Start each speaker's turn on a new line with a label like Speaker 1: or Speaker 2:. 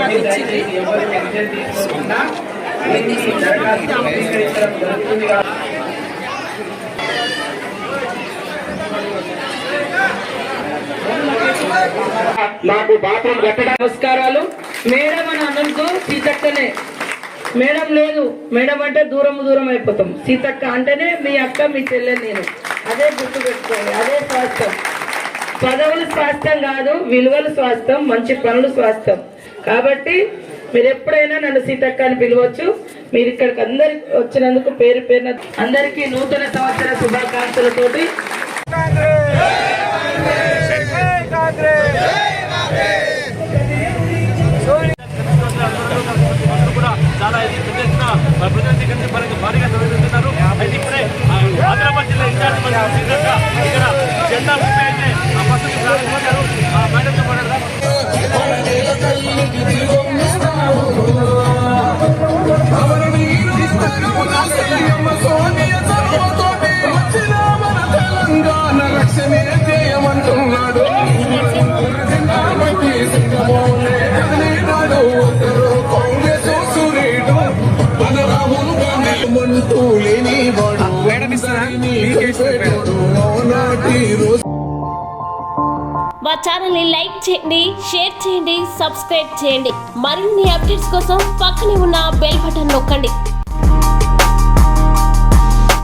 Speaker 1: నాకు వచ్చింది.
Speaker 2: నమస్కారాలు. మేడం అని అన్నందుకు సీతక్కనే. మేడం లేదు, మేడం అంటే దూరం దూరం అయిపోతాం. సీతక్క అంటేనే మీ అక్క, మీ చెల్లె నేను. అదే గుర్తు పెట్టుకోండి. అదే స్వాస్థ్యం. పదవులు స్వాస్థ్యం కాదు, విలువలు స్వాస్థ్యం, మంచి పనులు స్వాస్థ్యం. కాబట్టి మీరు ఎప్పుడైనా నన్ను సీతక్క అని పిలవచ్చు. మీరు ఇక్కడికి అందరికి వచ్చినందుకు పేరు పేరున అందరికీ నూతన సంవత్సర శుభాకాంక్షలతోటి
Speaker 3: చాలా భారీగా నిర్వహిస్తున్నారు. అయితే ఇప్పుడే ఆదిలాబాద్ జిల్లా ఇన్ఛార్జ్ మంత్రి ఇక్కడ జెండా అయితే ఆ బస్సుకి ప్రారంభించారు. మేడంతో మాట్లాడదాం.
Speaker 4: మా ఛానల్ని లైక్ చేయండి, షేర్ చేయండి, సబ్స్క్రైబ్ చేయండి. మరిన్ని అప్డేట్స్ కోసం పక్కనే ఉన్న బెల్ బటన్ నొక్కండి.